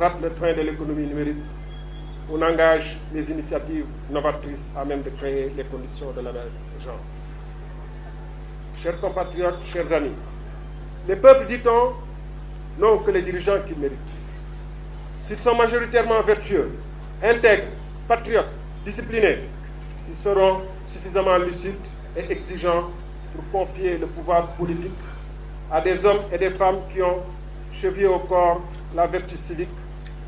rate le train de l'économie numérique, on engage les initiatives novatrices à même de créer les conditions de l'émergence. Chers compatriotes, chers amis, les peuples, dit-on, n'ont que les dirigeants qu'ils méritent. S'ils sont majoritairement vertueux, intègres, patriotes, disciplinés, ils seront suffisamment lucides et exigeants pour confier le pouvoir politique à des hommes et des femmes qui ont chevillé au corps la vertu civique,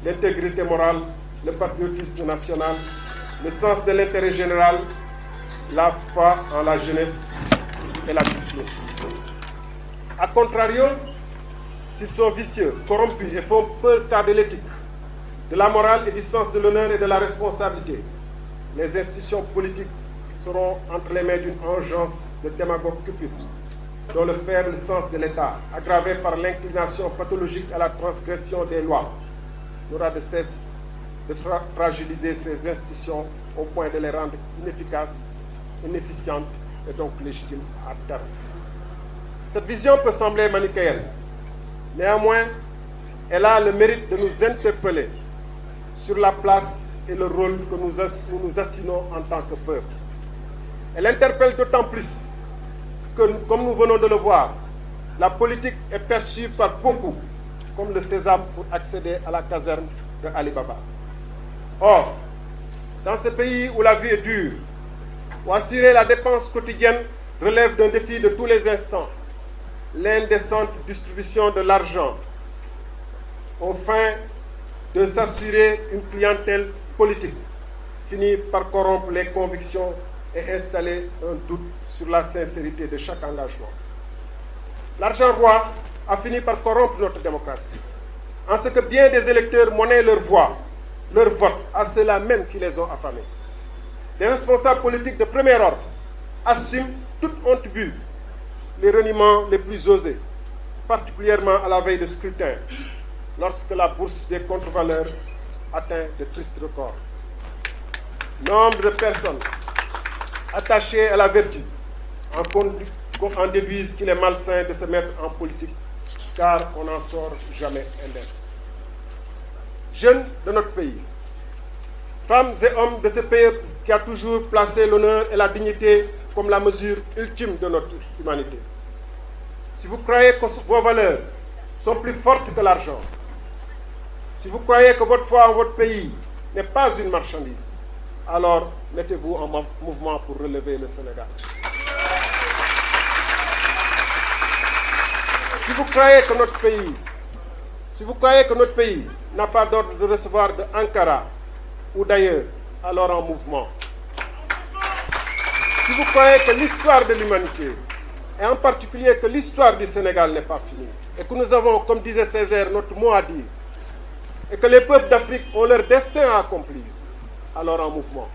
l'intégrité morale, le patriotisme national, le sens de l'intérêt général, la foi en la jeunesse et la discipline. A contrario, s'ils sont vicieux, corrompus et font peur cas de l'éthique, de la morale et du sens de l'honneur et de la responsabilité, les institutions politiques seront entre les mains d'une engeance de démagogues cupides, dont le faible sens de l'État, aggravé par l'inclination pathologique à la transgression des lois, n'aura de cesse de fragiliser ces institutions au point de les rendre inefficaces, inefficientes et donc légitimes à terme. Cette vision peut sembler manichéenne. Néanmoins, elle a le mérite de nous interpeller sur la place et le rôle que nous assumons en tant que peuple. Elle interpelle d'autant plus que, comme nous venons de le voir, la politique est perçue par beaucoup comme le sésame pour accéder à la caserne de Ali Baba. Or, dans ce pays où la vie est dure, où assurer la dépense quotidienne relève d'un défi de tous les instants, l'indécente distribution de l'argent au fin de s'assurer une clientèle politique finit par corrompre les convictions et installer un doute sur la sincérité de chaque engagement. L'argent roi a fini par corrompre notre démocratie, en ce que bien des électeurs monnaient leur voix, leur vote à ceux-là même qui les ont affamés. Des responsables politiques de premier ordre assument toute honte bue les reniements les plus osés, particulièrement à la veille de scrutin, lorsque la bourse des contre-valeurs atteint de tristes records. Nombre de personnes attachées à la vertu en déduisent qu'il est malsain de se mettre en politique, car on n'en sort jamais indemne. Jeunes de notre pays, femmes et hommes de ce pays qui a toujours placé l'honneur et la dignité comme la mesure ultime de notre humanité. Si vous croyez que vos valeurs sont plus fortes que l'argent, si vous croyez que votre foi en votre pays n'est pas une marchandise, alors mettez-vous en mouvement pour relever le Sénégal. Si vous croyez que notre pays n'a pas d'ordre de recevoir de Ankara ou d'ailleurs, alors en mouvement. Si vous croyez que l'histoire de l'humanité, et en particulier que l'histoire du Sénégal n'est pas finie, et que nous avons, comme disait Césaire, notre mot à dire, et que les peuples d'Afrique ont leur destin à accomplir, alors en mouvement.